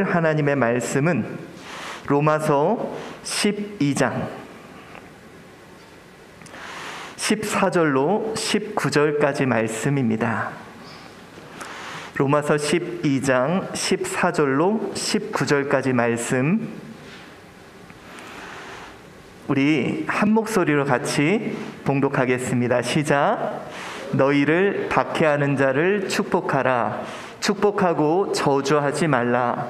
하나님의 말씀은 로마서 12장 14절로 19절까지 말씀입니다. 로마서 12장 14절로 19절까지 말씀, 우리 한 목소리로 같이 봉독하겠습니다. 시작. 너희를 박해하는 자를 축복하라. 축복하고 저주하지 말라.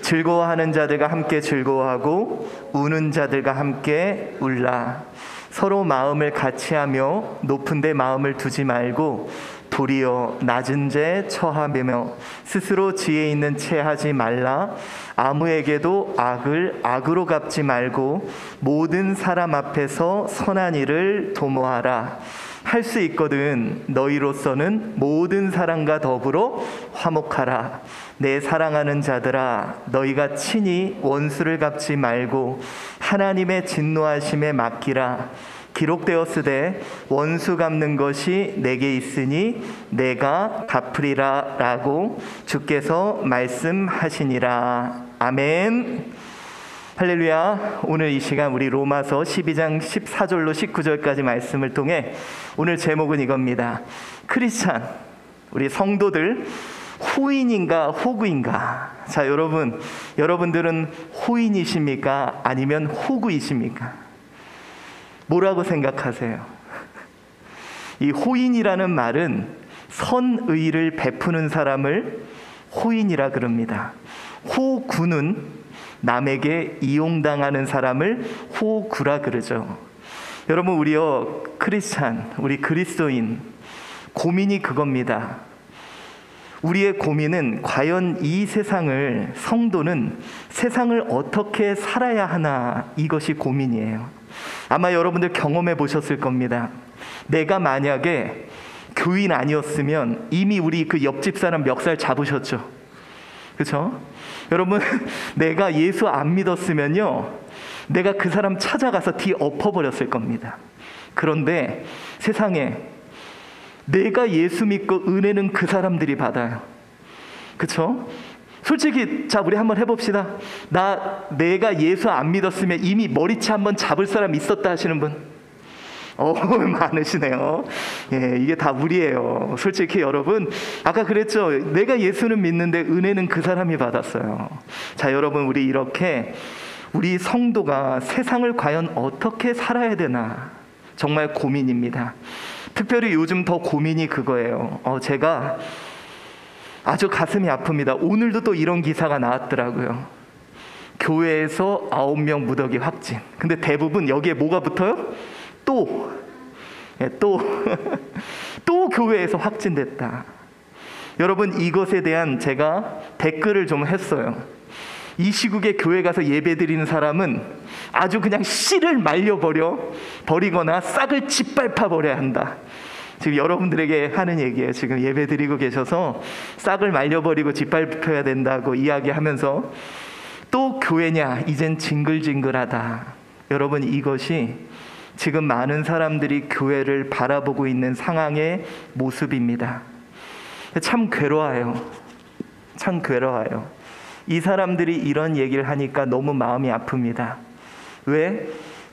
즐거워하는 자들과 함께 즐거워하고 우는 자들과 함께 울라. 서로 마음을 같이하며 높은 데 마음을 두지 말고 도리어 낮은 데 처하며 스스로 지혜 있는 채 하지 말라. 아무에게도 악을 악으로 갚지 말고 모든 사람 앞에서 선한 일을 도모하라. 할 수 있거든 너희로서는 모든 사람과 더불어 화목하라. 내 사랑하는 자들아, 너희가 친히 원수를 갚지 말고 하나님의 진노하심에 맡기라. 기록되었으되 원수 갚는 것이 내게 있으니 내가 갚으리라 라고 주께서 말씀하시니라. 아멘. 할렐루야. 오늘 이 시간 우리 로마서 12장 14절로 19절까지 말씀을 통해 오늘 제목은 이겁니다. 크리스찬, 우리 성도들 호인인가 호구인가? 자, 여러분들은 호인이십니까? 아니면 호구이십니까? 뭐라고 생각하세요? 이 호인이라는 말은 선의를 베푸는 사람을 호인이라 그럽니다. 호구는 남에게 이용당하는 사람을 호구라 그러죠. 여러분, 우리요 크리스찬, 우리 그리스도인, 고민이 그겁니다. 우리의 고민은 과연 이 세상을, 성도는 세상을 어떻게 살아야 하나, 이것이 고민이에요. 아마 여러분들 경험해 보셨을 겁니다. 내가 만약에 교인 아니었으면 이미 우리 그 옆집 사람 멱살 잡으셨죠. 그렇죠? 여러분, 내가 예수 안 믿었으면요, 내가 그 사람 찾아가서 뒤 엎어버렸을 겁니다. 그런데 세상에 내가 예수 믿고 은혜는 그 사람들이 받아요. 그렇죠? 솔직히 자, 우리 한번 해봅시다. 내가 예수 안 믿었으면 이미 머리채 한번 잡을 사람 있었다 하시는 분? 많으시네요. 예, 이게 다 우리예요. 솔직히 여러분, 아까 그랬죠. 내가 예수는 믿는데 은혜는 그 사람이 받았어요. 자, 여러분, 우리 이렇게 우리 성도가 세상을 과연 어떻게 살아야 되나 정말 고민입니다. 특별히 요즘 더 고민이 그거예요. 제가 아주 가슴이 아픕니다. 오늘도 또 이런 기사가 나왔더라고요. 교회에서 9명 무더기 확진. 근데 대부분 여기에 뭐가 붙어요? 또 교회에서 확진됐다. 여러분, 이것에 대한 제가 댓글을 좀 했어요. 이 시국에 교회 가서 예배 드리는 사람은 아주 그냥 씨를 말려버리거나 싹을 짓밟아 버려야 한다. 지금 여러분들에게 하는 얘기예요. 지금 예배 드리고 계셔서 싹을 말려버리고 짓밟혀야 된다고 이야기하면서 또 교회냐, 이젠 징글징글하다. 여러분, 이것이 지금 많은 사람들이 교회를 바라보고 있는 상황의 모습입니다. 참 괴로워요. 참 괴로워요. 이 사람들이 이런 얘기를 하니까 너무 마음이 아픕니다. 왜?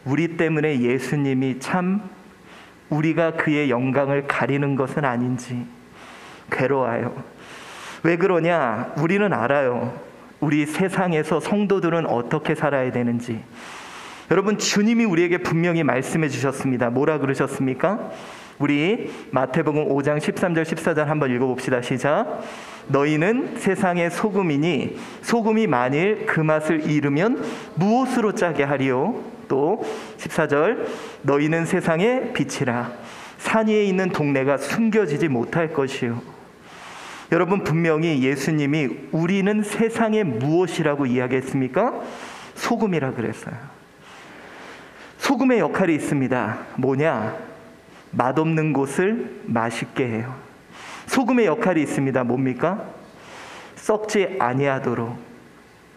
우리 때문에 예수님이 참 우리가 그의 영광을 가리는 것은 아닌지 괴로워요. 왜 그러냐? 우리는 알아요. 우리 세상에서 성도들은 어떻게 살아야 되는지. 여러분, 주님이 우리에게 분명히 말씀해 주셨습니다. 뭐라 그러셨습니까? 우리 마태복음 5장 13절 14절 한번 읽어봅시다. 시작. 너희는 세상의 소금이니 소금이 만일 그 맛을 잃으면 무엇으로 짜게 하리요? 또 14절. 너희는 세상의 빛이라. 산 위에 있는 동네가 숨겨지지 못할 것이요. 여러분, 분명히 예수님이 우리는 세상의 무엇이라고 이야기했습니까? 소금이라 그랬어요. 소금의 역할이 있습니다. 뭐냐? 맛없는 곳을 맛있게 해요. 소금의 역할이 있습니다. 뭡니까? 썩지 아니하도록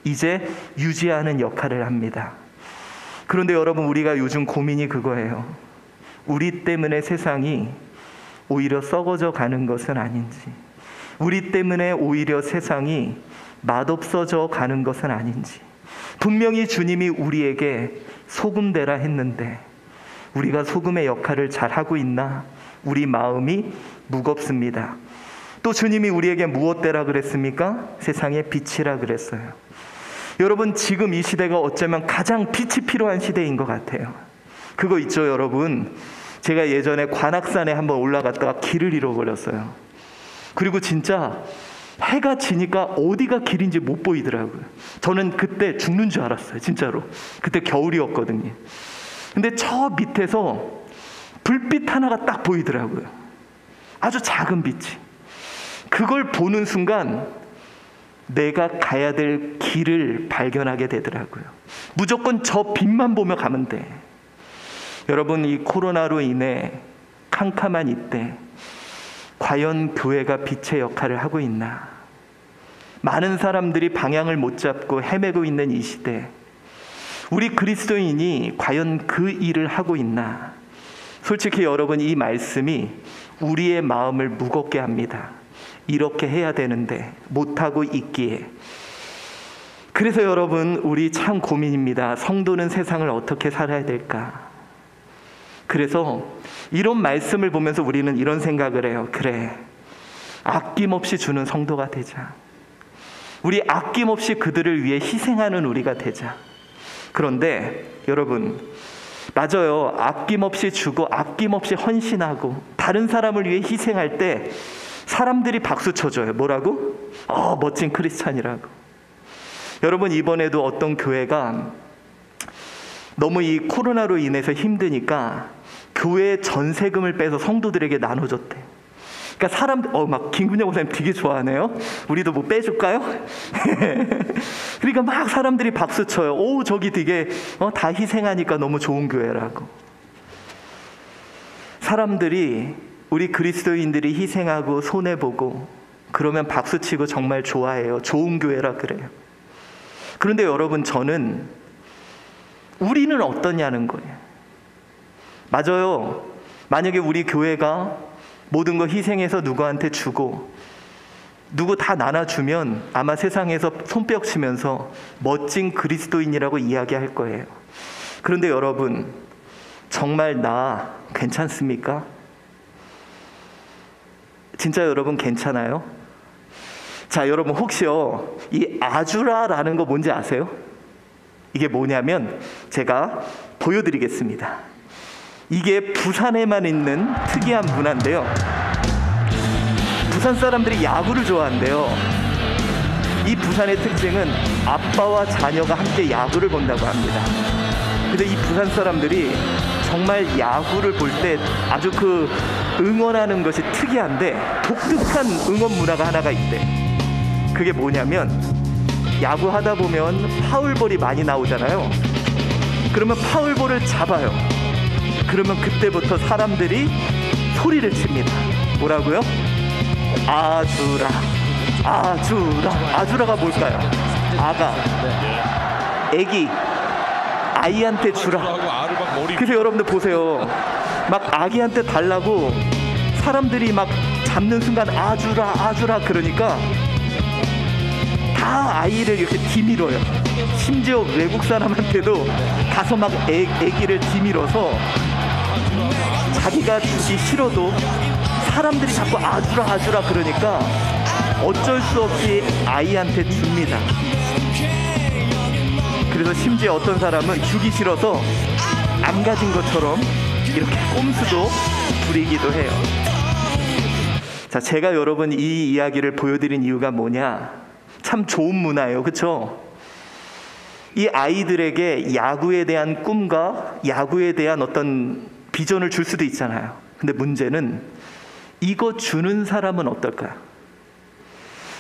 이제 유지하는 역할을 합니다. 그런데 여러분, 우리가 요즘 고민이 그거예요. 우리 때문에 세상이 오히려 썩어져 가는 것은 아닌지. 우리 때문에 오히려 세상이 맛없어져 가는 것은 아닌지. 분명히 주님이 우리에게 소금 되라 했는데 우리가 소금의 역할을 잘하고 있나? 우리 마음이 무겁습니다. 또 주님이 우리에게 무엇 되라 그랬습니까? 세상의 빛이라 그랬어요. 여러분, 지금 이 시대가 어쩌면 가장 빛이 필요한 시대인 것 같아요. 그거 있죠, 여러분. 제가 예전에 관악산에 한번 올라갔다가 길을 잃어버렸어요. 그리고 진짜 해가 지니까 어디가 길인지 못 보이더라고요. 저는 그때 죽는 줄 알았어요, 진짜로. 그때 겨울이었거든요. 근데 저 밑에서 불빛 하나가 딱 보이더라고요. 아주 작은 빛이. 그걸 보는 순간 내가 가야 될 길을 발견하게 되더라고요. 무조건 저 빛만 보며 가면 돼. 여러분, 이 코로나로 인해 캄캄한 이때 과연 교회가 빛의 역할을 하고 있나? 많은 사람들이 방향을 못 잡고 헤매고 있는 이 시대, 우리 그리스도인이 과연 그 일을 하고 있나? 솔직히 여러분, 이 말씀이 우리의 마음을 무겁게 합니다. 이렇게 해야 되는데 못하고 있기에. 그래서 여러분, 우리 참 고민입니다. 성도는 세상을 어떻게 살아야 될까? 그래서 이런 말씀을 보면서 우리는 이런 생각을 해요. 그래, 아낌없이 주는 성도가 되자. 우리 아낌없이 그들을 위해 희생하는 우리가 되자. 그런데 여러분, 맞아요. 아낌없이 주고 아낌없이 헌신하고 다른 사람을 위해 희생할 때 사람들이 박수 쳐줘요. 뭐라고? 멋진 크리스찬이라고. 여러분, 이번에도 어떤 교회가 너무 이 코로나로 인해서 힘드니까 교회 전세금을 빼서 성도들에게 나눠줬대. 그러니까 막 김군영 목사님 되게 좋아하네요. 우리도 뭐 빼줄까요? 그러니까 막 사람들이 박수 쳐요. 오, 저기 되게 다 희생하니까 너무 좋은 교회라고. 사람들이, 우리 그리스도인들이 희생하고 손해보고 그러면 박수치고 정말 좋아해요. 좋은 교회라 그래요. 그런데 여러분, 저는 우리는 어떠냐는 거예요. 맞아요. 만약에 우리 교회가 모든 거 희생해서 누구한테 주고 누구 다 나눠주면 아마 세상에서 손뼉 치면서 멋진 그리스도인이라고 이야기할 거예요. 그런데 여러분, 정말 나 괜찮습니까? 진짜 여러분 괜찮아요? 자, 여러분 혹시요, 이 아주라라는 거 뭔지 아세요? 이게 뭐냐면 제가 보여드리겠습니다. 이게 부산에만 있는 특이한 문화인데요. 부산 사람들이 야구를 좋아한대요. 이 부산의 특징은 아빠와 자녀가 함께 야구를 본다고 합니다. 근데 이 부산 사람들이 정말 야구를 볼 때 아주 그 응원하는 것이 특이한데 독특한 응원 문화가 하나가 있대. 그게 뭐냐면 야구 하다 보면 파울볼이 많이 나오잖아요. 그러면 파울볼을 잡아요. 그러면 그때부터 사람들이 소리를 칩니다. 뭐라고요? 아주라, 아주라. 아주라가 뭘까요? 아가, 애기, 아이한테 주라. 그래서 여러분들 보세요. 막 아기한테 달라고 사람들이 막 잡는 순간 아주라, 아주라 그러니까 다 아이를 이렇게 뒤밀어요. 심지어 외국 사람한테도 가서 막 애기를 뒤밀어서 자기가 주기 싫어도 사람들이 자꾸 아주라, 아주라 그러니까 어쩔 수 없이 아이한테 줍니다. 그래서 심지어 어떤 사람은 주기 싫어서 안 가진 것처럼 이렇게 꼼수도 부리기도 해요. 자, 제가 여러분 이 이야기를 보여드린 이유가 뭐냐? 참 좋은 문화예요. 그렇죠? 이 아이들에게 야구에 대한 꿈과 야구에 대한 어떤 비전을 줄 수도 있잖아요. 근데 문제는 이거 주는 사람은 어떨까요?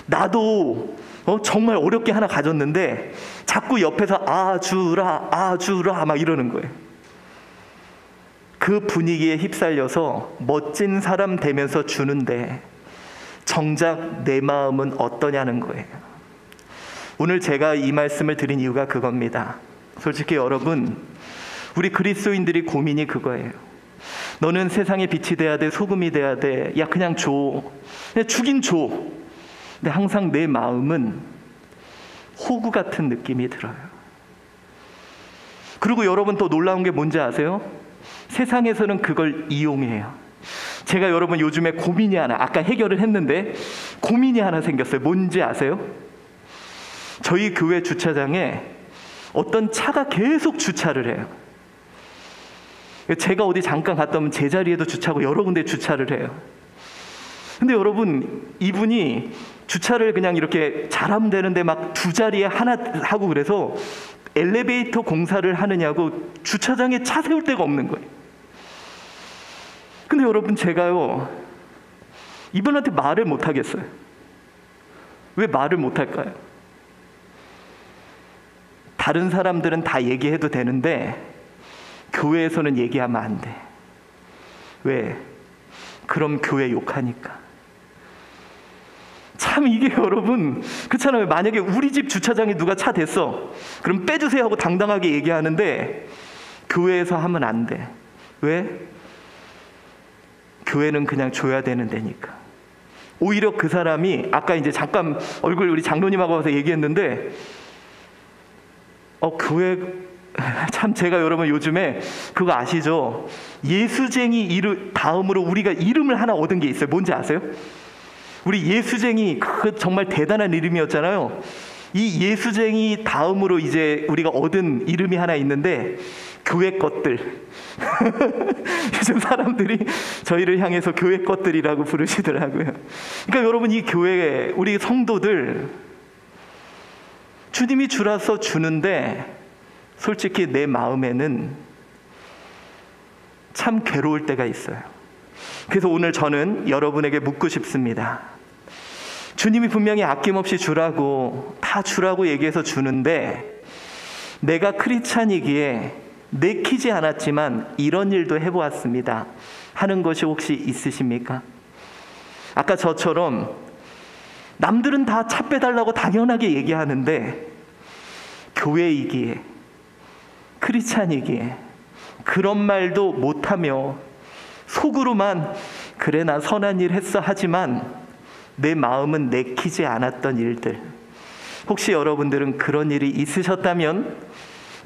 나도 정말 어렵게 하나 가졌는데 자꾸 옆에서 아주라, 아주라 막 이러는 거예요. 그 분위기에 휩쓸려서 멋진 사람 되면서 주는데 정작 내 마음은 어떠냐는 거예요. 오늘 제가 이 말씀을 드린 이유가 그겁니다. 솔직히 여러분, 우리 그리스도인들이 고민이 그거예요. 너는 세상의 빛이 돼야 돼, 소금이 돼야 돼. 야, 그냥 줘. 그냥 주긴 줘. 근데 항상 내 마음은 호구 같은 느낌이 들어요. 그리고 여러분 또 놀라운 게 뭔지 아세요? 세상에서는 그걸 이용해요. 제가 여러분 요즘에 고민이 하나, 아까 해결을 했는데 고민이 하나 생겼어요. 뭔지 아세요? 저희 교회 주차장에 어떤 차가 계속 주차를 해요. 제가 어디 잠깐 갔다 오면 제 자리에도 주차하고 여러 군데 주차를 해요. 근데 여러분, 이분이 주차를 그냥 이렇게 잘하면 되는데 막 두 자리에 하나 하고, 그래서 엘리베이터 공사를 하느냐고 주차장에 차 세울 데가 없는 거예요. 근데 여러분, 제가요, 이분한테 말을 못 하겠어요. 왜 말을 못 할까요? 다른 사람들은 다 얘기해도 되는데 교회에서는 얘기하면 안 돼. 왜? 그럼 교회 욕하니까. 참, 이게 여러분 그렇잖아요. 만약에 우리 집 주차장에 누가 차 댔어, 그럼 빼주세요 하고 당당하게 얘기하는데 교회에서 하면 안 돼. 왜? 교회는 그냥 줘야 되는 데니까. 오히려 그 사람이, 아까 이제 잠깐 얼굴 우리 장로님하고 와서 얘기했는데, 교회 참, 제가 여러분 요즘에 그거 아시죠? 예수쟁이 다음으로 우리가 이름을 하나 얻은 게 있어요. 뭔지 아세요? 우리 예수쟁이, 그 정말 대단한 이름이었잖아요. 이 예수쟁이 다음으로 이제 우리가 얻은 이름이 하나 있는데, 교회 것들. 요즘 사람들이 저희를 향해서 교회 것들이라고 부르시더라고요. 그러니까 여러분, 이 교회, 우리 성도들, 주님이 주라서 주는데 솔직히 내 마음에는 참 괴로울 때가 있어요. 그래서 오늘 저는 여러분에게 묻고 싶습니다. 주님이 분명히 아낌없이 주라고, 다 주라고 얘기해서 주는데, 내가 크리스찬이기에 내키지 않았지만 이런 일도 해보았습니다 하는 것이 혹시 있으십니까? 아까 저처럼 남들은 다 차 빼달라고 당연하게 얘기하는데 교회이기에, 크리스찬이기에 그런 말도 못하며 속으로만 그래 나 선한 일 했어 하지만 내 마음은 내키지 않았던 일들, 혹시 여러분들은 그런 일이 있으셨다면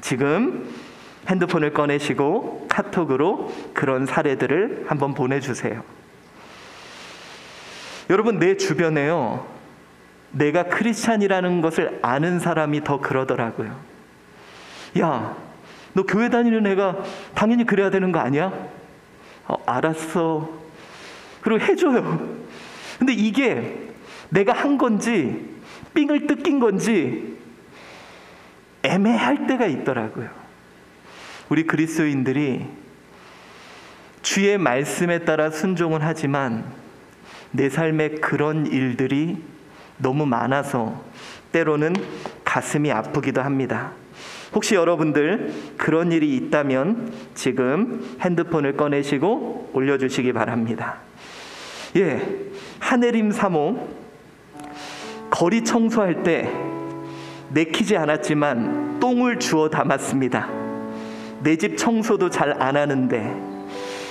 지금 핸드폰을 꺼내시고 카톡으로 그런 사례들을 한번 보내주세요. 여러분, 내 주변에요, 내가 크리스찬이라는 것을 아는 사람이 더 그러더라고요. 야, 너 교회 다니는 애가 당연히 그래야 되는 거 아니야? 알았어. 그리고 해줘요. 근데 이게 내가 한 건지 삥을 뜯긴 건지 애매할 때가 있더라고요. 우리 그리스도인들이 주의 말씀에 따라 순종은 하지만 내 삶에 그런 일들이 너무 많아서 때로는 가슴이 아프기도 합니다. 혹시 여러분들 그런 일이 있다면 지금 핸드폰을 꺼내시고 올려주시기 바랍니다. 하내림 사모, 거리 청소할 때 내키지 않았지만 똥을 주워 담았습니다. 내 집 청소도 잘 안 하는데,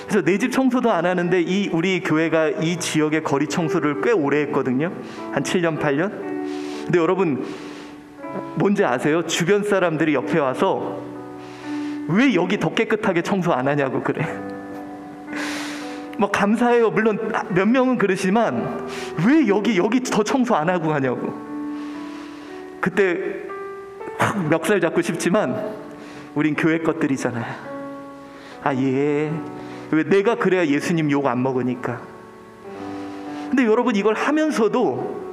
그래서 내 집 청소도 안 하는데 우리 교회가 이 지역의 거리 청소를 꽤 오래 했거든요. 한 7년 8년. 근데 여러분 뭔지 아세요? 주변 사람들이 옆에 와서 왜 여기 더 깨끗하게 청소 안 하냐고 그래. 뭐 감사해요. 물론 몇 명은 그러시지만 왜 여기 더 청소 안 하고 가냐고. 그때 확 멱살 잡고 싶지만 우린 교회 것들이잖아요. 왜 내가 그래야 예수님 욕 안 먹으니까. 근데 여러분, 이걸 하면서도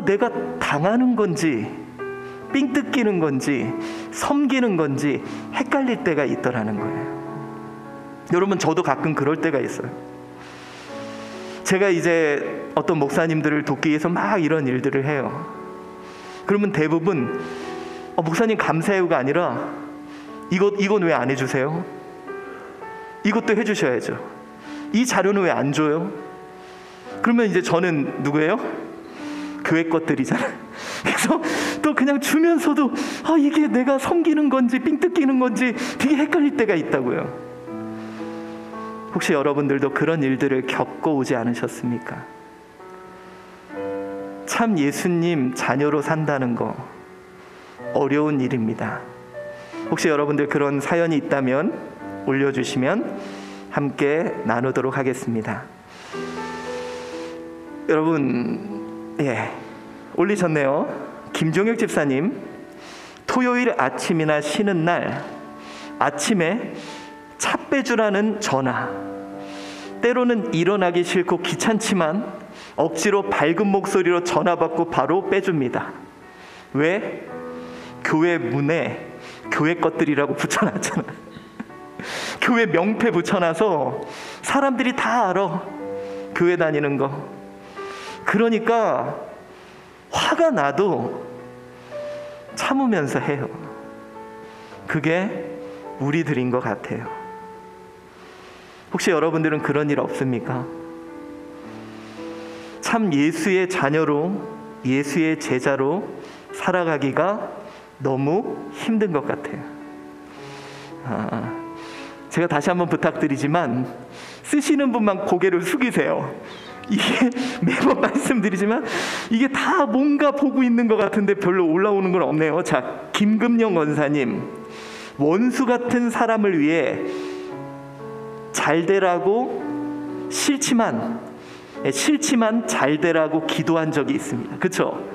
내가 당하는 건지 삥 뜯기는 건지 섬기는 건지 헷갈릴 때가 있더라는 거예요. 여러분, 저도 가끔 그럴 때가 있어요. 제가 이제 어떤 목사님들을 돕기 위해서 막 이런 일들을 해요. 그러면 대부분 목사님 감사해요가 아니라 이건 왜 안 해주세요? 이것도 해주셔야죠. 이 자료는 왜 안 줘요? 그러면 이제 저는 누구예요? 교회 것들이잖아요. 그래서 또 그냥 주면서도 이게 내가 섬기는 건지 삥 뜯기는 건지 되게 헷갈릴 때가 있다고요. 혹시 여러분들도 그런 일들을 겪어오지 않으셨습니까? 참 예수님 자녀로 산다는 거 어려운 일입니다. 혹시 여러분들 그런 사연이 있다면 올려주시면 함께 나누도록 하겠습니다. 여러분, 올리셨네요. 김종혁 집사님, 토요일 아침이나 쉬는 날 아침에 차 빼주라는 전화, 때로는 일어나기 싫고 귀찮지만 억지로 밝은 목소리로 전화 받고 바로 빼줍니다. 왜? 교회 문에 교회 것들이라고 붙여놨잖아. 교회 명패 붙여놔서 사람들이 다 알아, 교회 다니는 거. 그러니까 화가 나도 참으면서 해요. 그게 우리들인 것 같아요. 혹시 여러분들은 그런 일 없습니까? 참 예수의 자녀로, 예수의 제자로 살아가기가 너무 힘든 것 같아요. 제가 다시 한번 부탁드리지만 쓰시는 분만 고개를 숙이세요. 이게 매번 말씀드리지만 이게 다 뭔가 보고 있는 것 같은데 별로 올라오는 건 없네요. 자, 김금영 권사님, 원수 같은 사람을 위해 잘 되라고 싫지만 잘 되라고 기도한 적이 있습니다. 그렇죠?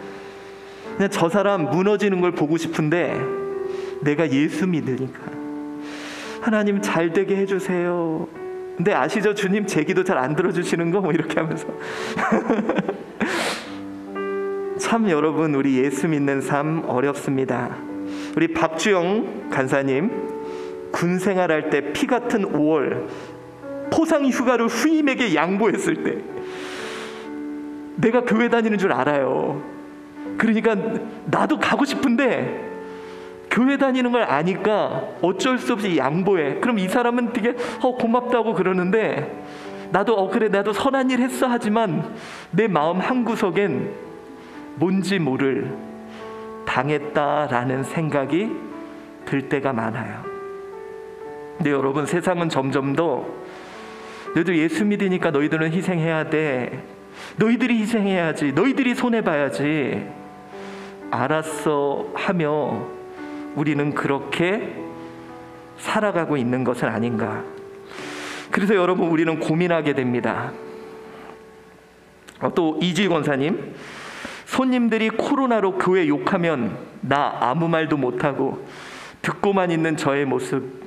그냥 저 사람 무너지는 걸 보고 싶은데 내가 예수 믿으니까 하나님 잘 되게 해주세요. 근데 아시죠? 주님 제 기도 잘 안 들어주시는 거? 뭐 이렇게 하면서 참 여러분, 우리 예수 믿는 삶 어렵습니다. 우리 박주영 간사님, 군 생활할 때 피 같은 5월 포상 휴가를 후임에게 양보했을 때 내가 교회 다니는 줄 알아요. 그러니까 나도 가고 싶은데 교회 다니는 걸 아니까 어쩔 수 없이 양보해. 그럼 이 사람은 되게 고맙다고 그러는데 나도 그래, 나도 선한 일 했어 하지만 내 마음 한구석엔 뭔지 모를 당했다라는 생각이 들 때가 많아요. 근데 여러분, 세상은 점점 더 너희들 예수 믿으니까 너희들은 희생해야 돼, 너희들이 희생해야지, 너희들이 손해봐야지, 알았어 하며 우리는 그렇게 살아가고 있는 것은 아닌가. 그래서 여러분, 우리는 고민하게 됩니다. 또 이주희 권사님, 손님들이 코로나로 교회 욕하면 나 아무 말도 못하고 듣고만 있는 저의 모습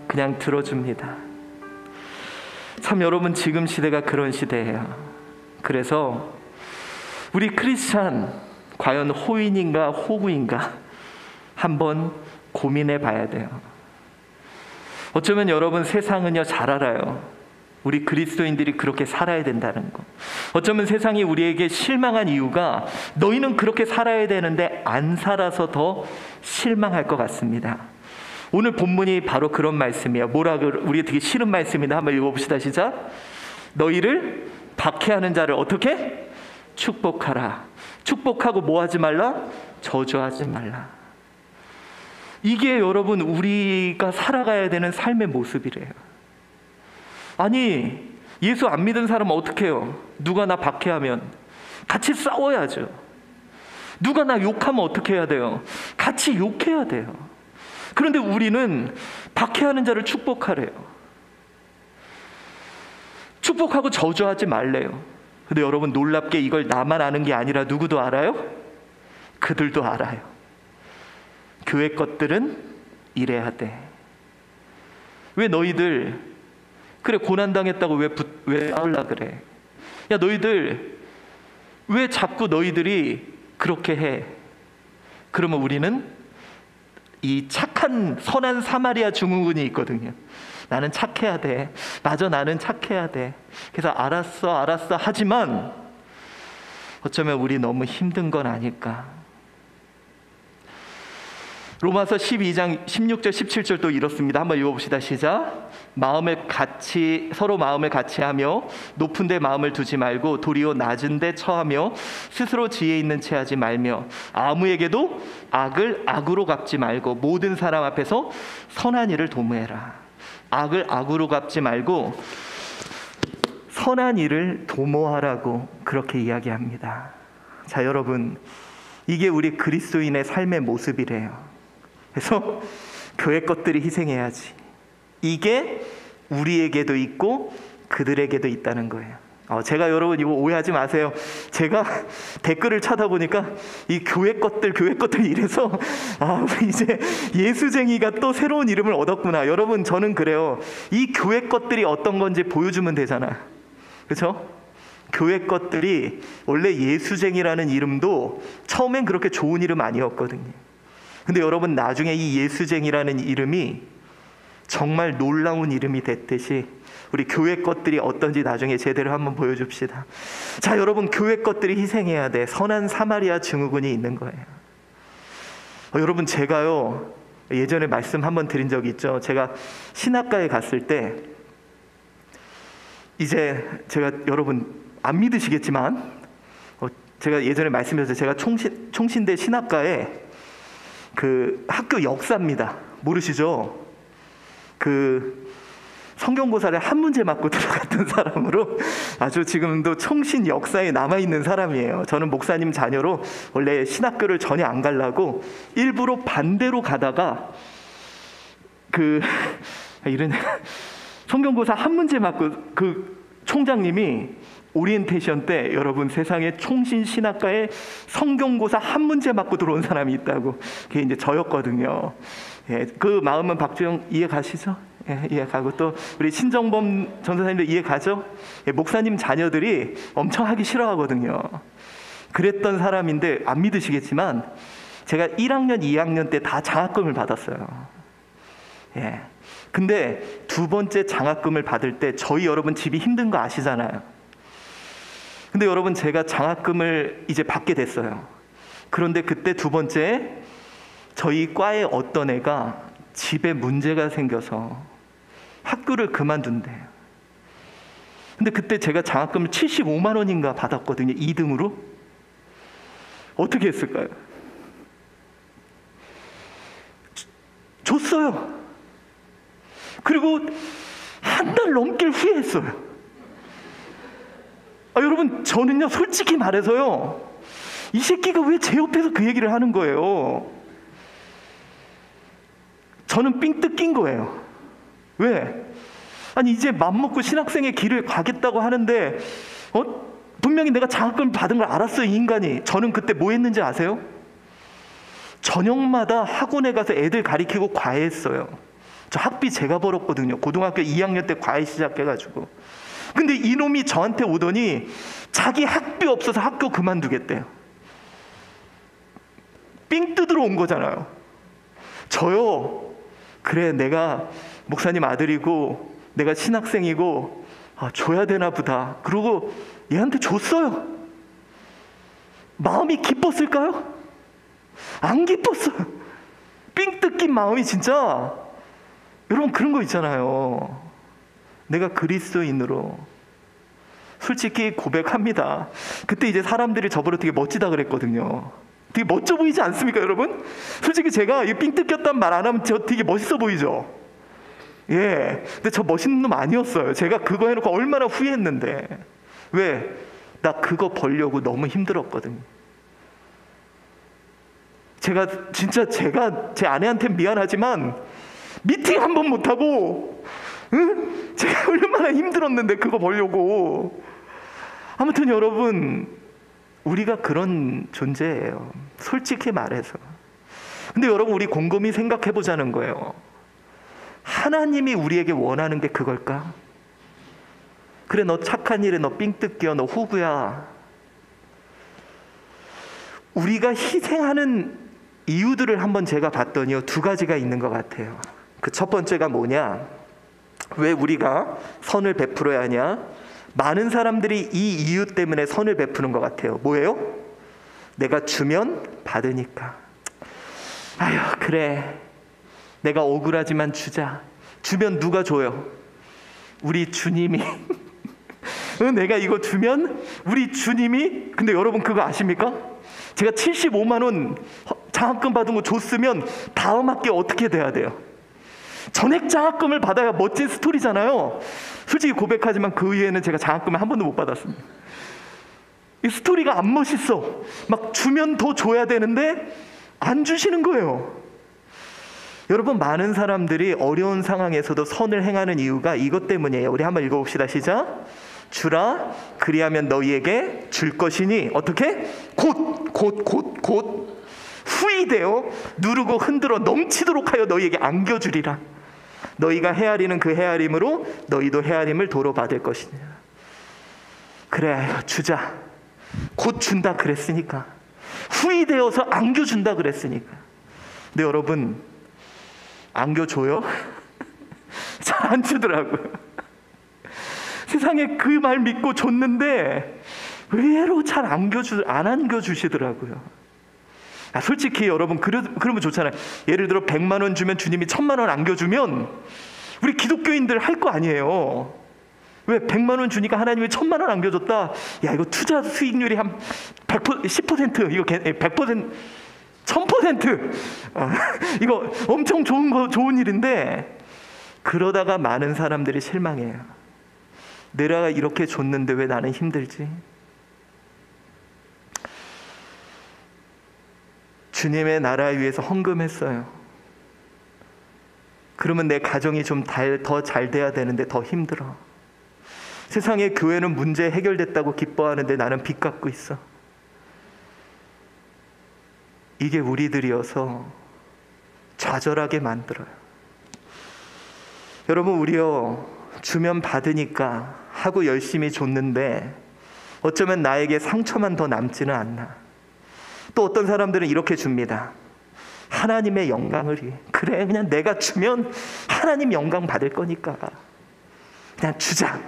그냥 들어줍니다. 참 여러분, 지금 시대가 그런 시대예요. 그래서 우리 크리스찬 과연 호인인가 호구인가 한번 고민해 봐야 돼요. 어쩌면 여러분, 세상은요 잘 알아요. 우리 그리스도인들이 그렇게 살아야 된다는 거. 어쩌면 세상이 우리에게 실망한 이유가 너희는 그렇게 살아야 되는데 안 살아서 더 실망할 것 같습니다. 오늘 본문이 바로 그런 말씀이에요. 우리 되게 싫은 말씀인데 한번 읽어봅시다. 시작. 너희를 박해하는 자를 어떻게? 축복하라. 축복하고 뭐 하지 말라? 저주하지 말라. 이게 여러분, 우리가 살아가야 되는 삶의 모습이래요. 아니, 예수 안 믿은 사람은 어떻게 해요? 누가 나 박해하면 같이 싸워야죠. 누가 나 욕하면 어떻게 해야 돼요? 같이 욕해야 돼요. 그런데 우리는 박해하는 자를 축복하래요. 축복하고 저주하지 말래요. 근데 여러분, 놀랍게 이걸 나만 아는 게 아니라 누구도 알아요? 그들도 알아요. 교회 것들은 이래야 돼. 왜 너희들 그래 고난당했다고 왜 싸우려 그래? 야, 너희들 왜 자꾸 너희들이 그렇게 해? 그러면 우리는 이 착한 선한 사마리아 증후군이 있거든요. 나는 착해야 돼. 맞아, 나는 착해야 돼. 그래서 알았어 하지만 어쩌면 우리 너무 힘든 건 아닐까. 로마서 12장 16절 17절 또 이렇습니다. 한번 읽어봅시다. 시작. 서로 마음을 같이 하며 높은 데 마음을 두지 말고 도리어 낮은 데 처하며 스스로 지혜 있는 채 하지 말며 아무에게도 악을 악으로 갚지 말고 모든 사람 앞에서 선한 일을 도모해라. 악을 악으로 갚지 말고 선한 일을 도모하라고 그렇게 이야기합니다. 자, 여러분, 이게 우리 그리스도인의 삶의 모습이래요. 그래서 교회 것들이 희생해야지. 이게 우리에게도 있고 그들에게도 있다는 거예요. 제가 여러분 이거 오해하지 마세요. 제가 댓글을 찾아보니까 이 교회 것들 이래서 이제 예수쟁이가 또 새로운 이름을 얻었구나. 여러분, 저는 그래요. 이 교회 것들이 어떤 건지 보여주면 되잖아요. 그렇죠? 교회 것들이 원래 예수쟁이라는 이름도 처음엔 그렇게 좋은 이름 아니었거든요. 근데 여러분, 나중에 이 예수쟁이라는 이름이 정말 놀라운 이름이 됐듯이 우리 교회 것들이 어떤지 나중에 제대로 한번 보여줍시다. 자, 여러분, 교회 것들이 희생해야 돼. 선한 사마리아 증후군이 있는 거예요. 여러분, 제가요 예전에 말씀 한번 드린 적이 있죠. 제가 신학가에 갔을 때, 이제 제가 여러분 안 믿으시겠지만 제가 예전에 말씀드렸어요. 제가 총신대 신학가에 그 학교 역사입니다. 모르시죠? 그 성경고사를 한 문제 맞고 들어갔던 사람으로 아주 지금도 총신 역사에 남아있는 사람이에요. 저는 목사님 자녀로 원래 신학교를 전혀 안 가려고 일부러 반대로 가다가 이런 성경고사 한 문제 맞고 그 총장님이 오리엔테이션 때 여러분 세상에 총신 신학과에 성경고사 한 문제 맞고 들어온 사람이 있다고. 그게 이제 저였거든요. 예, 그 마음은 박주영 이해 가시죠? 예, 이해 가고 또 우리 신정범 전도사님도 이해 가죠? 예, 목사님 자녀들이 엄청 하기 싫어하거든요. 그랬던 사람인데 안 믿으시겠지만 제가 1학년, 2학년 때 다 장학금을 받았어요. 예. 근데 두 번째 장학금을 받을 때 저희 여러분 집이 힘든 거 아시잖아요. 근데 여러분 제가 장학금을 이제 받게 됐어요. 그런데 그때 두 번째 저희 과에 어떤 애가 집에 문제가 생겨서 학교를 그만둔대요. 근데 그때 제가 장학금을 75만 원인가 받았거든요. 2등으로. 어떻게 했을까요? 줬어요. 그리고 한 달 넘게 후회했어요. 여러분, 저는요 솔직히 말해서요, 이 새끼가 왜 제 옆에서 그 얘기를 하는 거예요? 저는 삥 뜯긴 거예요. 왜? 아니, 이제 맘먹고 신학생의 길을 가겠다고 하는데 분명히 내가 장학금 받은 걸 알았어요, 이 인간이. 저는 그때 뭐 했는지 아세요? 저녁마다 학원에 가서 애들 가리키고 과외했어요. 저 학비 제가 벌었거든요. 고등학교 2학년 때 과외 시작해가지고. 근데 이놈이 저한테 오더니 자기 학비 없어서 학교 그만두겠대요. 삥 뜯으러 온 거잖아요. 저요, 그래, 내가 목사님 아들이고 내가 신학생이고 줘야 되나 보다. 그러고 얘한테 줬어요. 마음이 기뻤을까요? 안 기뻤어요. 삥 뜯긴 마음이 진짜. 여러분, 그런 거 있잖아요. 내가 그리스도인으로 솔직히 고백합니다. 그때 이제 사람들이 저보고 되게 멋지다 그랬거든요. 되게 멋져 보이지 않습니까, 여러분? 솔직히 제가 이 삥 뜯겼단 말 안 하면 저 되게 멋있어 보이죠? 예. 근데 저 멋있는 놈 아니었어요. 제가 그거 해놓고 얼마나 후회했는데. 왜? 나 그거 벌려고 너무 힘들었거든요. 제가 제 아내한테 미안하지만 미팅 한 번 못하고, 제가 얼마나 힘들었는데 그거 보려고. 아무튼 여러분, 우리가 그런 존재예요. 솔직히 말해서. 근데 여러분, 우리 곰곰이 생각해 보자는 거예요. 하나님이 우리에게 원하는 게 그걸까? 그래, 너 착한 일에 너 삥 뜯겨, 너 호구야. 우리가 희생하는 이유들을 한번 제가 봤더니요, 두 가지가 있는 것 같아요. 그 첫 번째가 뭐냐? 왜 우리가 선을 베풀어야 하냐? 많은 사람들이 이 이유 때문에 선을 베푸는 것 같아요. 뭐예요? 내가 주면 받으니까. 아휴, 그래, 내가 억울하지만 주자. 주면 누가 줘요? 우리 주님이. 내가 이거 주면 우리 주님이. 근데 여러분 그거 아십니까? 제가 75만 원 장학금 받은 거 줬으면 다음 학기에 어떻게 돼야 돼요? 전액 장학금을 받아야 멋진 스토리잖아요. 솔직히 고백하지만 그 이후에는 제가 장학금을 한 번도 못 받았습니다. 이 스토리가 안 멋있어. 막 주면 더 줘야 되는데 안 주시는 거예요. 여러분, 많은 사람들이 어려운 상황에서도 선을 행하는 이유가 이것 때문이에요. 우리 한번 읽어봅시다. 시작. 주라, 그리하면 너희에게 줄 것이니 어떻게? 곧 후이되어 누르고 흔들어 넘치도록 하여 너희에게 안겨주리라. 너희가 헤아리는 그 헤아림으로 너희도 헤아림을 도로 받을 것이니라. 그래, 주자. 곧 준다 그랬으니까. 후이되어서 안겨준다 그랬으니까. 근데 여러분, 안겨줘요? 잘 안 주더라고요. 세상에 그 말 믿고 줬는데 의외로 잘 안 안겨주시더라고요. 솔직히 여러분, 그러면 좋잖아요. 예를 들어 100만 원 주면 주님이 1000만 원 안겨주면 우리 기독교인들 할 거 아니에요. 왜? 100만 원 주니까 하나님이 1000만 원 안겨줬다. 야, 이거 투자 수익률이 한 100%, 10%, 이거 100%, 1000%. 이거 엄청 좋은 일인데, 그러다가 많은 사람들이 실망해요. 내가 이렇게 줬는데 왜 나는 힘들지? 주님의 나라 위해서 헌금했어요. 그러면 내 가정이 좀 더 잘 돼야 되는데 더 힘들어. 세상에 교회는 문제 해결됐다고 기뻐하는데 나는 빚 갖고 있어. 이게 우리들이어서 좌절하게 만들어요. 여러분, 우리요, 주면 받으니까 하고 열심히 줬는데 어쩌면 나에게 상처만 더 남지는 않나. 또 어떤 사람들은 이렇게 줍니다. 하나님의 영광을 위해. 그래, 그냥 내가 주면 하나님 영광 받을 거니까 그냥 주자,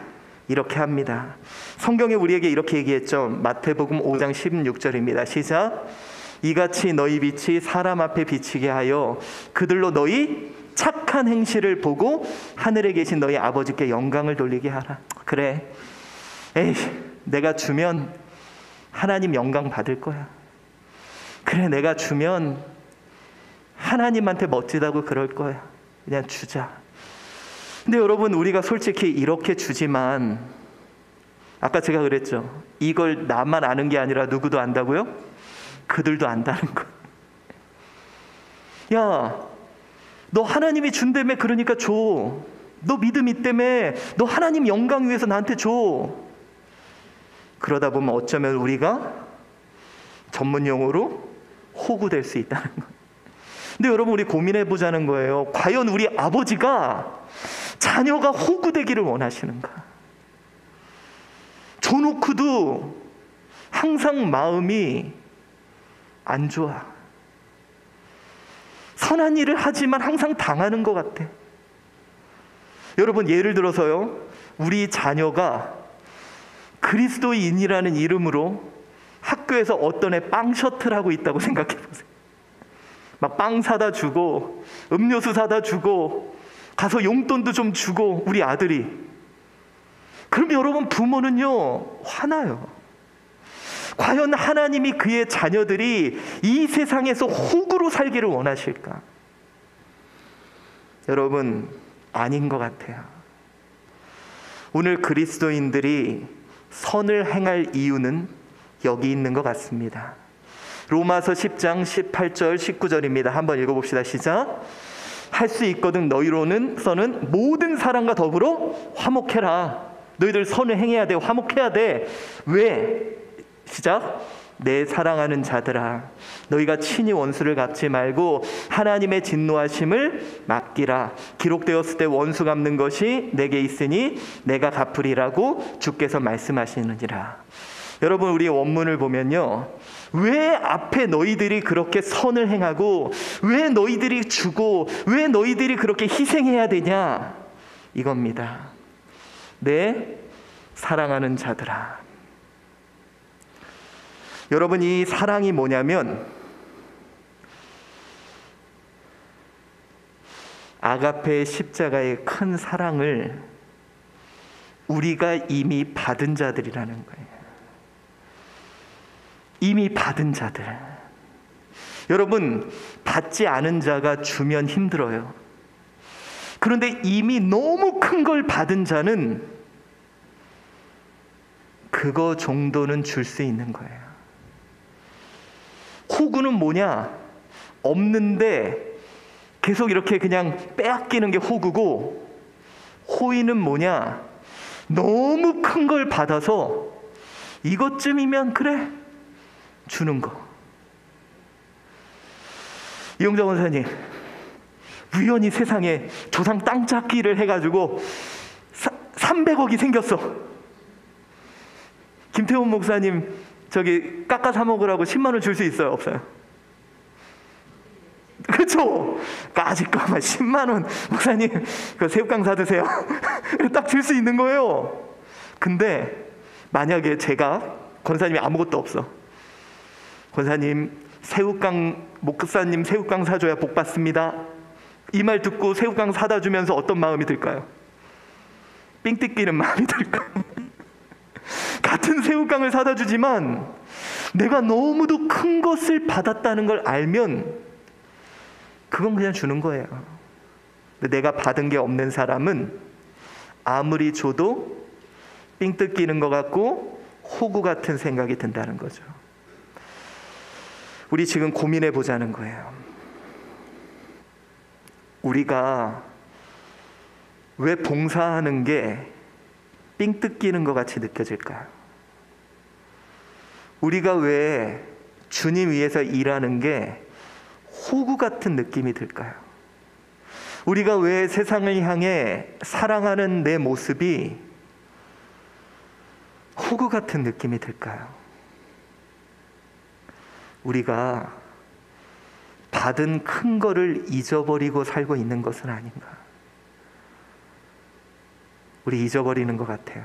이렇게 합니다. 성경에 우리에게 이렇게 얘기했죠. 마태복음 5장 16절입니다. 시작. 이같이 너희 빛이 사람 앞에 비치게 하여 그들로 너희 착한 행실을 보고 하늘에 계신 너희 아버지께 영광을 돌리게 하라. 그래, 에이, 내가 주면 하나님 영광 받을 거야. 그래, 내가 주면 하나님한테 멋지다고 그럴 거야. 그냥 주자. 근데 여러분, 우리가 솔직히 이렇게 주지만 아까 제가 그랬죠. 이걸 나만 아는 게 아니라 누구도 안다고요? 그들도 안다는 거. 야, 너 하나님이 준다며, 그러니까 줘. 너 믿음 있다며, 너 하나님 영광 위해서 나한테 줘. 그러다 보면 어쩌면 우리가 전문 용어로 호구될 수 있다는 거. 근데 여러분, 우리 고민해 보자는 거예요. 과연 우리 아버지가 자녀가 호구되기를 원하시는가? 줘놓고도 항상 마음이 안 좋아. 선한 일을 하지만 항상 당하는 것 같아. 여러분, 예를 들어서요, 우리 자녀가 그리스도인이라는 이름으로 학교에서 어떤 애 빵 셔틀 하고 있다고 생각해 보세요. 막 빵 사다 주고 음료수 사다 주고 가서 용돈도 좀 주고, 우리 아들이. 그럼 여러분, 부모는요, 화나요. 과연 하나님이 그의 자녀들이 이 세상에서 호구로 살기를 원하실까? 여러분, 아닌 것 같아요. 오늘 그리스도인들이 선을 행할 이유는 여기 있는 것 같습니다. 로마서 10장 18절 19절입니다. 한번 읽어봅시다. 시작. 할 수 있거든 너희로는 선은 모든 사람과 더불어 화목해라. 너희들 선을 행해야 돼. 화목해야 돼. 왜? 시작. 내 사랑하는 자들아, 너희가 친히 원수를 갚지 말고 하나님의 진노하심을 맡기라. 기록되었을 때 원수 갚는 것이 내게 있으니 내가 갚으리라고 주께서 말씀하시느니라. 여러분, 우리 원문을 보면요, 왜 앞에 너희들이 그렇게 선을 행하고 왜 너희들이 주고 왜 너희들이 그렇게 희생해야 되냐, 이겁니다. 내 사랑하는 자들아. 여러분, 이 사랑이 뭐냐면 아가페의 십자가의 큰 사랑을 우리가 이미 받은 자들이라는 거예요. 이미 받은 자들. 여러분, 받지 않은 자가 주면 힘들어요. 그런데 이미 너무 큰 걸 받은 자는 그거 정도는 줄 수 있는 거예요. 호구는 뭐냐? 없는데 계속 이렇게 그냥 빼앗기는 게 호구고, 호의는 뭐냐? 너무 큰 걸 받아서 이것쯤이면 그래 주는 거. 이용자 원사님, 우연히 세상에 조상 땅 찾기를 해가지고 300억이 생겼어. 김태훈 목사님 저기 깎아 사 먹으라고 10만 원 줄 수 있어요? 없어요? 그렇죠? 까짓거만 10만 원 목사님 그 새우깡 사드세요. 딱 줄 수 있는 거예요. 근데 만약에 제가 권사님이 아무것도 없어, 권사님 새우깡, 목사님 새우깡 사줘야 복 받습니다, 이 말 듣고 새우깡 사다 주면서 어떤 마음이 들까요? 삥 뜯기는 마음이 들까요? 같은 새우깡을 사다 주지만 내가 너무도 큰 것을 받았다는 걸 알면 그건 그냥 주는 거예요. 근데 내가 받은 게 없는 사람은 아무리 줘도 삥 뜯기는 것 같고 호구 같은 생각이 든다는 거죠. 우리 지금 고민해 보자는 거예요. 우리가 왜 봉사하는 게 삥 뜯기는 것 같이 느껴질까요? 우리가 왜 주님 위해서 일하는 게 호구 같은 느낌이 들까요? 우리가 왜 세상을 향해 사랑하는 내 모습이 호구 같은 느낌이 들까요? 우리가 받은 큰 거를 잊어버리고 살고 있는 것은 아닌가? 우리 잊어버리는 것 같아요.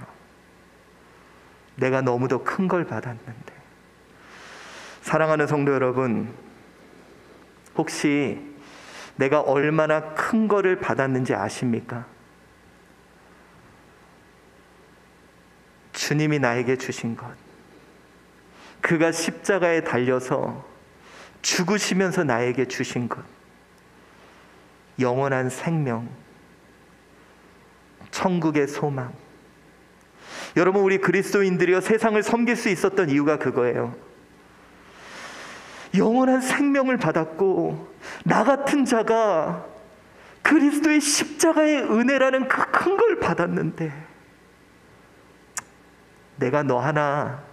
내가 너무도 큰 걸 받았는데. 사랑하는 성도 여러분, 혹시 내가 얼마나 큰 거를 받았는지 아십니까? 주님이 나에게 주신 것, 그가 십자가에 달려서 죽으시면서 나에게 주신 것, 영원한 생명, 천국의 소망. 여러분, 우리 그리스도인들이여 세상을 섬길 수 있었던 이유가 그거예요. 영원한 생명을 받았고, 나 같은 자가 그리스도의 십자가의 은혜라는 그 큰 걸 받았는데, 내가 너 하나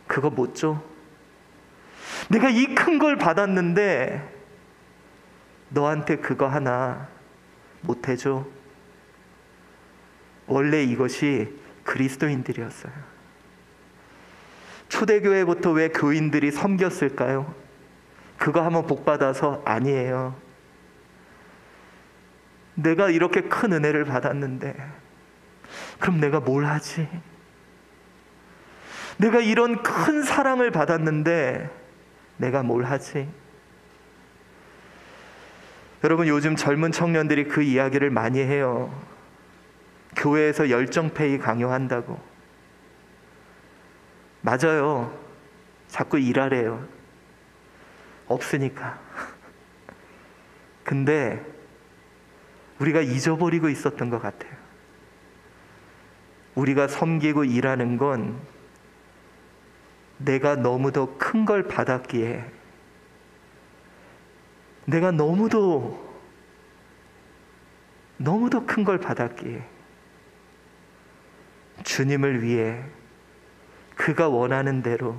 그거 못 줘? 내가 이 큰 걸 받았는데 너한테 그거 하나 못 해줘? 원래 이것이 그리스도인들이었어요. 초대교회부터 왜 교인들이 섬겼을까요? 그거 하면 복받아서? 아니에요. 내가 이렇게 큰 은혜를 받았는데 그럼 내가 뭘 하지? 내가 이런 큰 사랑을 받았는데 내가 뭘 하지? 여러분, 요즘 젊은 청년들이 그 이야기를 많이 해요. 교회에서 열정페이 강요한다고. 맞아요. 자꾸 일하래요. 없으니까. 근데 우리가 잊어버리고 있었던 것 같아요. 우리가 섬기고 일하는 건 내가 너무도 큰 걸 받았기에, 내가 너무도 큰 걸 받았기에 주님을 위해 그가 원하는 대로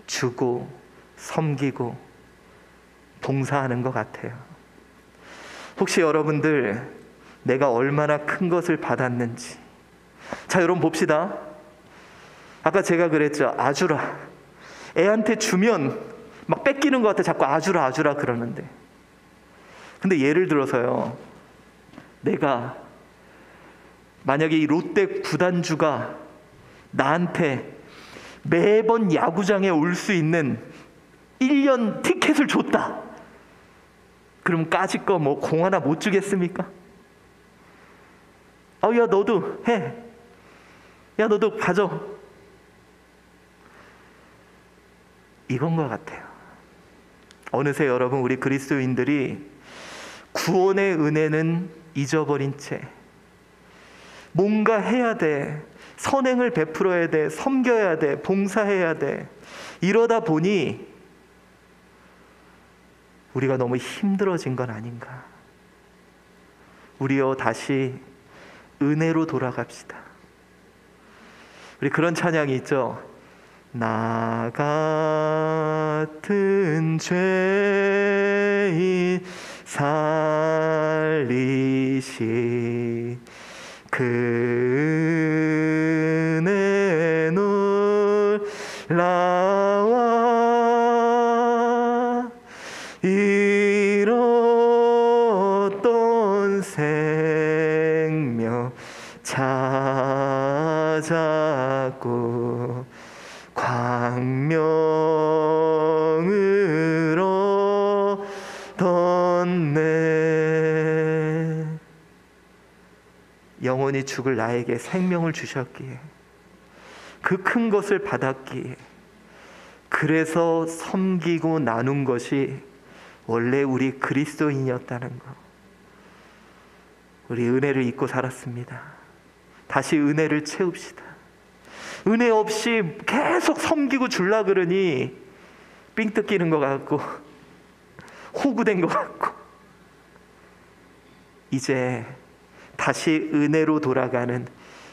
주고 섬기고 봉사하는 것 같아요. 혹시 여러분들 내가 얼마나 큰 것을 받았는지. 자, 여러분 봅시다. 아까 제가 그랬죠. 아주라. 애한테 주면 막 뺏기는 것 같아. 자꾸 아주라 아주라 그러는데. 근데 예를 들어서요, 내가 만약에 이 롯데 구단주가 나한테 매번 야구장에 올 수 있는 1년 티켓을 줬다. 그럼 까짓 거 뭐 공 하나 못 주겠습니까? 야 너도 해. 야 너도 가져. 이건 것 같아요. 어느새 여러분, 우리 그리스도인들이 구원의 은혜는 잊어버린 채 뭔가 해야 돼. 선행을 베풀어야 돼. 섬겨야 돼. 봉사해야 돼. 이러다 보니 우리가 너무 힘들어진 건 아닌가. 우리요, 다시 은혜로 돌아갑시다. 우리 그런 찬양이 있죠. 나 같은 죄인 살리시 그 은혜 놀라와 잃었던 생명 찾았고 광명을 얻었네. 영원히 죽을 나에게 생명을 주셨기에, 그 큰 것을 받았기에, 그래서 섬기고 나눈 것이 원래 우리 그리스도인이었다는 것. 우리 은혜를 잊고 살았습니다. 다시 은혜를 채웁시다. 은혜 없이 계속 섬기고 줄라 그러니 삥 뜯기는 것 같고 호구된 것 같고, 이제 다시 은혜로 돌아가는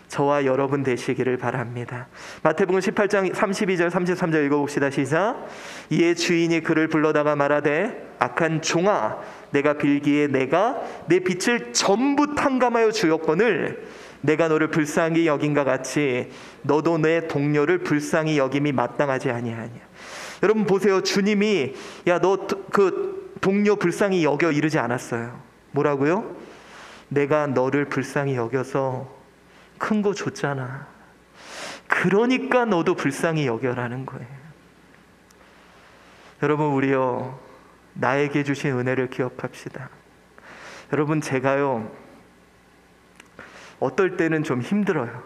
저와 여러분 되시기를 바랍니다. 마태복음 18장 32절 33절 읽어봅시다. 시작. 이에 주인이 그를 불러다가 말하되 악한 종아, 내가 빌기에 내가 내 빚을 전부 탕감하여 주었거늘 내가 너를 불쌍히 여긴과 같이 너도 내 동료를 불쌍히 여김이 마땅하지 아니하냐. 여러분 보세요. 주님이 야, 너 그 동료 불쌍히 여겨 이르지 않았어요. 뭐라고요? 내가 너를 불쌍히 여겨서 큰 거 줬잖아. 그러니까 너도 불쌍히 여겨라는 거예요. 여러분, 우리요, 나에게 주신 은혜를 기억합시다. 여러분, 제가요, 어떨 때는 좀 힘들어요.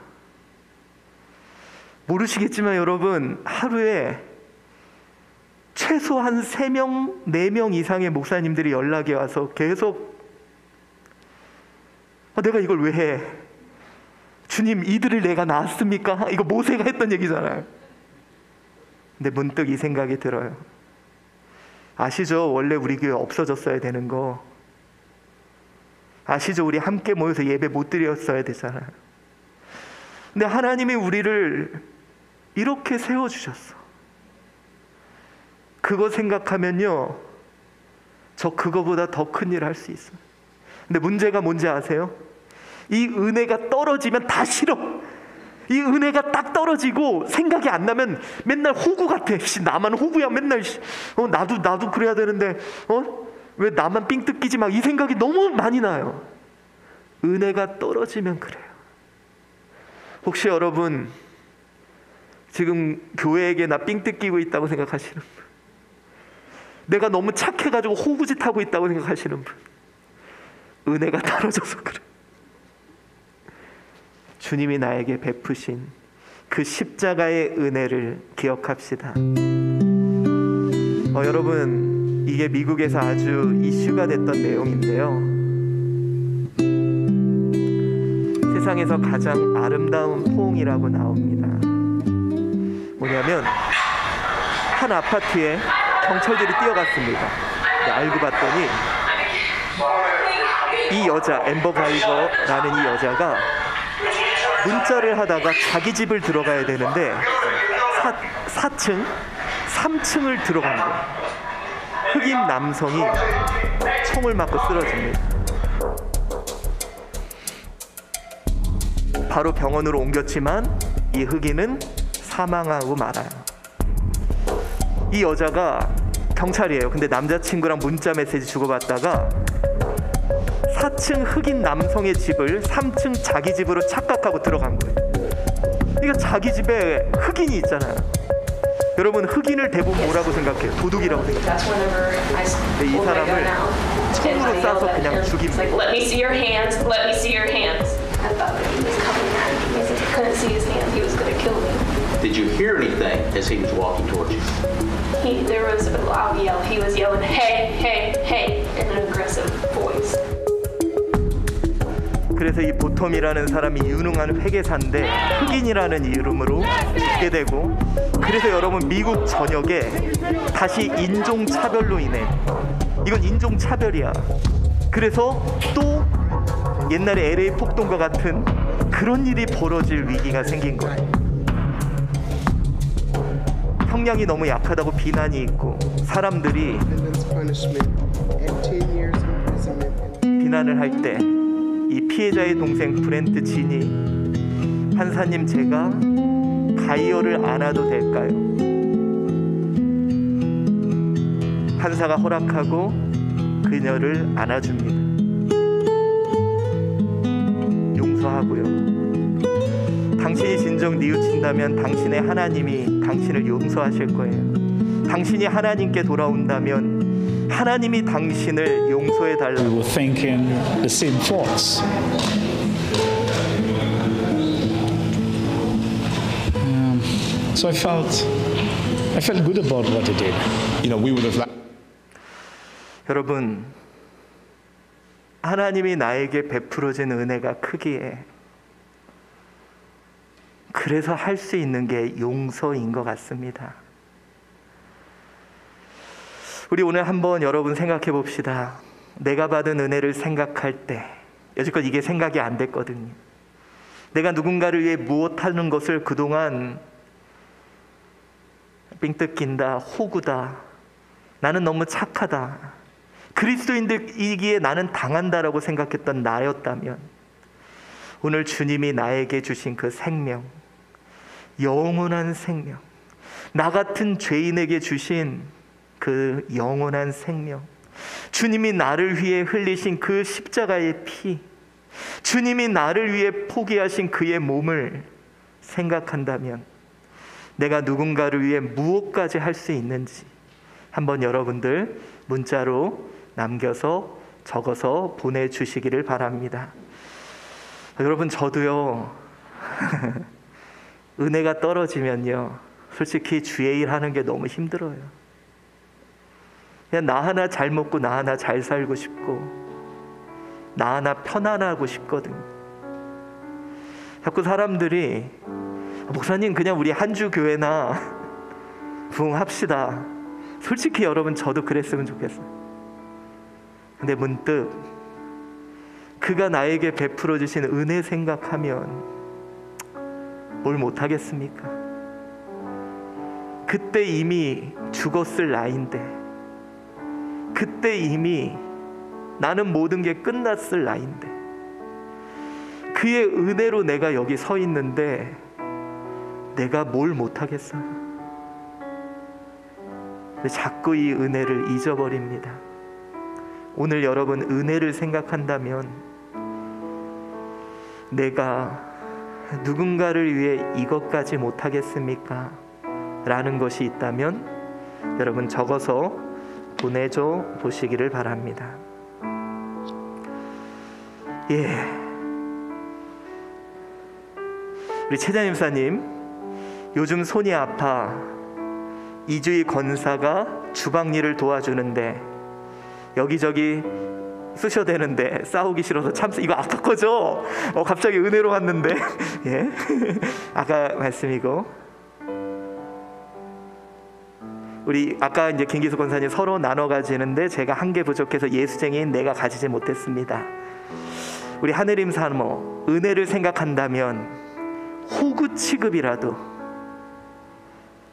모르시겠지만 여러분, 하루에 최소한 3명, 4명 이상의 목사님들이 연락이 와서 계속 내가 이걸 왜 해? 주님, 이들을 내가 낳았습니까? 이거 모세가 했던 얘기잖아요. 근데 문득 이 생각이 들어요. 아시죠? 원래 우리 교회 없어졌어야 되는 거. 아시죠? 우리 함께 모여서 예배 못 드렸어야 되잖아요. 근데 하나님이 우리를 이렇게 세워주셨어. 그거 생각하면요, 저 그거보다 더 큰 일 할 수 있어요. 근데 문제가 뭔지 아세요? 이 은혜가 떨어지면 다 싫어. 이 은혜가 딱 떨어지고 생각이 안 나면 맨날 호구 같아. 나만 호구야. 맨날 나도 그래야 되는데 왜 나만 삥 뜯기지 막 이 생각이 너무 많이 나요. 은혜가 떨어지면 그래요. 혹시 여러분 지금 교회에게 나 삥 뜯기고 있다고 생각하시는 분, 내가 너무 착해가지고 호구짓 하고 있다고 생각하시는 분, 은혜가 떨어져서 그래. 주님이 나에게 베푸신 그 십자가의 은혜를 기억합시다. 여러분, 이게 미국에서 아주 이슈가 됐던 내용인데요, 세상에서 가장 아름다운 포옹이라고 나옵니다. 뭐냐면 한 아파트에 경찰들이 뛰어갔습니다. 알고 봤더니 이 여자, 앰버 가이버라는 이 여자가 문자를 하다가 자기 집을 들어가야 되는데 4층, 3층을 들어간 거예요. 흑인 남성이 총을 맞고 쓰러집니다. 바로 병원으로 옮겼지만 이 흑인은 사망하고 말아요. 이 여자가 경찰이에요. 근데 남자친구랑 문자 메시지 주고받다가 4층 흑인 남성의 집을 3층 자기 집으로 착각하고 들어간 거예요. 그러니까 자기 집에 흑인이 있잖아요. 여러분, 흑인을 대부분 뭐라고 생각해요? 도둑이라고 생각해요. 근데 이 사람을 총으로 쏴서 그냥 죽입니다. Let me see your hands. Let me see your hands. I thought that he was coming at me because I couldn't see his hands. He was going to kill me. Did you hear anything as he was walking towards you? There was a loud yell. He was yelling, "Hey, hey, hey," in an aggressive voice. 그래서 이 보텀이라는 사람이 유능한 회계사인데 흑인이라는 이름으로 죽게 되고, 그래서 여러분 미국 전역에 다시 인종차별로 인해, 이건 인종차별이야. 그래서 또 옛날에 LA 폭동과 같은 그런 일이 벌어질 위기가 생긴 거예요. 형량이 너무 약하다고 비난이 있고, 사람들이 비난을 할 때 이 피해자의 동생 브렌트 진이, 판사님 제가 가이어를 안아도 될까요? 판사가 허락하고 그녀를 안아줍니다. 용서하고요. 당신이 진정 뉘우친다면 당신의 하나님이 당신을 용서하실 거예요. 당신이 하나님께 돌아온다면 하나님이 당신을 용서해 We 달라고. were thinking the same thoughts. So I felt good about what I did. You know, we would have liked 여러분, 하나님이 나에게 베풀어진 은혜가 크기에, 그래서 할 수 있는 게 용서인 것 같습니다. 우리 오늘 한번 여러분 생각해 봅시다. 내가 받은 은혜를 생각할 때, 여지껏 이게 생각이 안 됐거든요. 내가 누군가를 위해 무엇하는 것을 그동안 삥 뜯긴다, 호구다, 나는 너무 착하다, 그리스도인들이기에 나는 당한다라고 생각했던 나였다면, 오늘 주님이 나에게 주신 그 생명, 영원한 생명, 나 같은 죄인에게 주신 그 영원한 생명, 주님이 나를 위해 흘리신 그 십자가의 피, 주님이 나를 위해 포기하신 그의 몸을 생각한다면 내가 누군가를 위해 무엇까지 할 수 있는지 한번 여러분들 문자로 남겨서 적어서 보내주시기를 바랍니다. 여러분, 저도요 은혜가 떨어지면요 솔직히 주의 일 하는 게 너무 힘들어요. 그냥 나 하나 잘 먹고 나 하나 잘 살고 싶고 나 하나 편안하고 싶거든요. 자꾸 사람들이 목사님 그냥 우리 한 주 교회나 부흥합시다. 솔직히 여러분 저도 그랬으면 좋겠어요. 근데 문득 그가 나에게 베풀어 주신 은혜 생각하면 뭘 못하겠습니까? 그때 이미 죽었을 나이인데, 그때 이미 나는 모든 게 끝났을 나이인데, 그의 은혜로 내가 여기 서 있는데 내가 뭘 못하겠어요? 자꾸 이 은혜를 잊어버립니다. 오늘 여러분 은혜를 생각한다면, 내가 누군가를 위해 이것까지 못하겠습니까? 라는 것이 있다면 여러분 적어서 보내줘 보시기를 바랍니다. 예, 우리 최장임 사님 요즘 손이 아파 이주희 권사가 주방 일을 도와주는데 여기저기 쑤셔대는데 싸우기 싫어서 참, 이거 아까 거죠? 갑자기 은혜로 왔는데 예, 아까 말씀이고, 우리 아까 이제 김기수 권사님 서로 나눠 가지는데 제가 한 개 부족해서 예수쟁이인 내가 가지지 못했습니다. 우리 하늘임 사모 은혜를 생각한다면 호구 취급이라도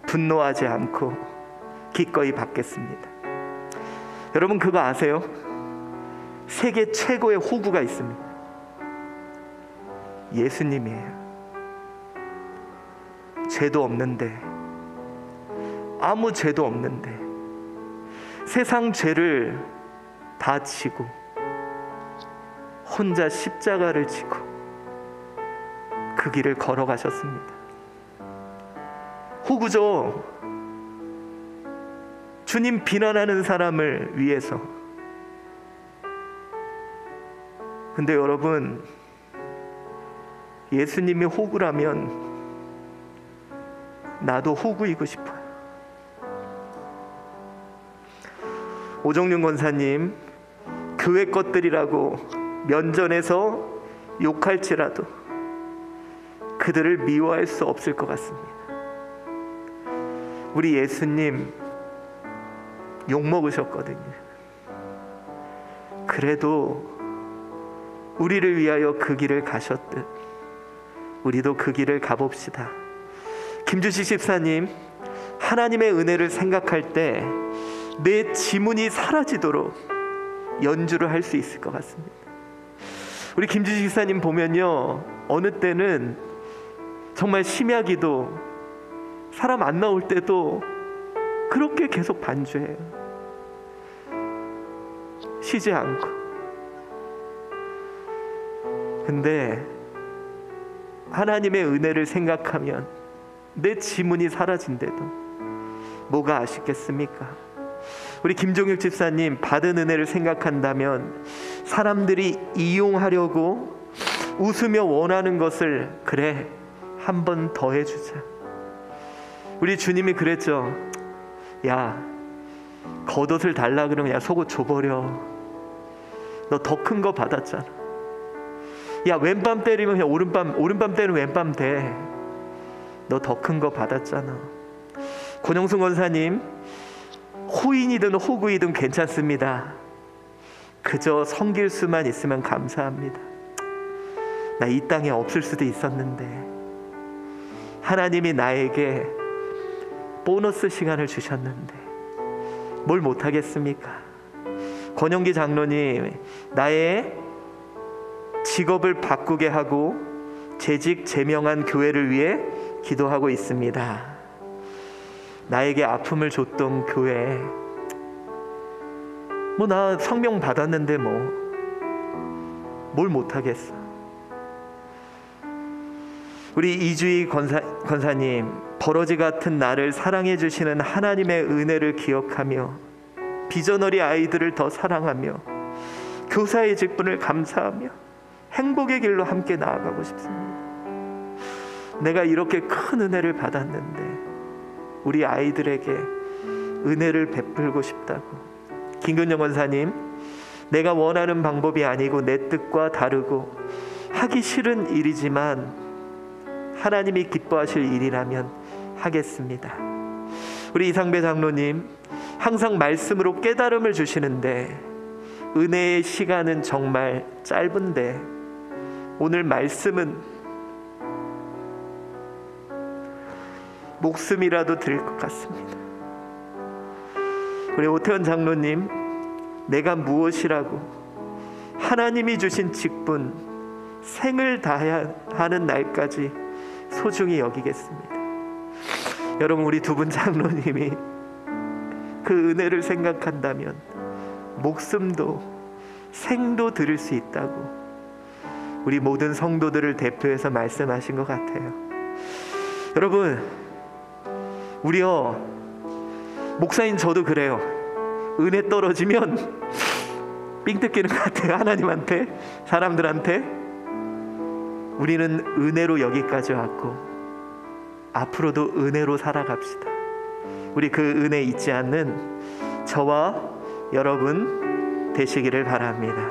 분노하지 않고 기꺼이 받겠습니다. 여러분 그거 아세요? 세계 최고의 호구가 있습니다. 예수님이에요. 죄도 없는데, 아무 죄도 없는데 세상 죄를 다 지고 혼자 십자가를 지고 그 길을 걸어가셨습니다. 호구죠. 주님 비난하는 사람을 위해서. 근데 여러분, 예수님이 호구라면 나도 호구이고 싶어요. 오정윤 권사님 교회 것들이라고 면전에서 욕할지라도 그들을 미워할 수 없을 것 같습니다. 우리 예수님 욕먹으셨거든요. 그래도 우리를 위하여 그 길을 가셨듯 우리도 그 길을 가봅시다. 김주식 집사님, 하나님의 은혜를 생각할 때 내 지문이 사라지도록 연주를 할 수 있을 것 같습니다. 우리 김주식 집사님 보면요, 어느 때는 정말 심야기도, 사람 안 나올 때도 그렇게 계속 반주해요. 쉬지 않고. 근데 하나님의 은혜를 생각하면 내 지문이 사라진대도 뭐가 아쉽겠습니까? 우리 김종혁 집사님 받은 은혜를 생각한다면 사람들이 이용하려고 웃으며 원하는 것을 그래 한 번 더 해주자. 우리 주님이 그랬죠. 야, 겉옷을 달라 그러면 야, 속옷 줘버려. 너 더 큰 거 받았잖아. 야, 왼밤 때리면 그냥 오른밤 때리면 왼밤 돼. 너 더 큰 거 받았잖아. 권영순 권사님, 호인이든 호구이든 괜찮습니다. 그저 섬길 수만 있으면 감사합니다. 나 이 땅에 없을 수도 있었는데 하나님이 나에게 보너스 시간을 주셨는데 뭘 못하겠습니까? 권영기 장로님, 나의 직업을 바꾸게 하고 재직 제명한 교회를 위해 기도하고 있습니다. 나에게 아픔을 줬던 교회, 뭐 나 성명 받았는데 뭘 못하겠어. 우리 이주희 권사님, 버러지 같은 나를 사랑해 주시는 하나님의 은혜를 기억하며 비전어리 아이들을 더 사랑하며 교사의 직분을 감사하며 행복의 길로 함께 나아가고 싶습니다. 내가 이렇게 큰 은혜를 받았는데 우리 아이들에게 은혜를 베풀고 싶다고. 김근영 권사님, 내가 원하는 방법이 아니고 내 뜻과 다르고 하기 싫은 일이지만 하나님이 기뻐하실 일이라면 하겠습니다. 우리 이상배 장로님, 항상 말씀으로 깨달음을 주시는데 은혜의 시간은 정말 짧은데 오늘 말씀은 목숨이라도 드릴 것 같습니다. 우리 오태원 장로님, 내가 무엇이라고 하나님이 주신 직분, 생을 다해야 하는 날까지 소중히 여기겠습니다. 여러분, 우리 두 분 장로님이 그 은혜를 생각한다면 목숨도 생도 드릴 수 있다고 우리 모든 성도들을 대표해서 말씀하신 것 같아요. 여러분, 우리요, 목사인 저도 그래요. 은혜 떨어지면 삥 뜯기는 것 같아요. 하나님한테, 사람들한테. 우리는 은혜로 여기까지 왔고 앞으로도 은혜로 살아갑시다. 우리 그 은혜 잊지 않는 저와 여러분 되시기를 바랍니다.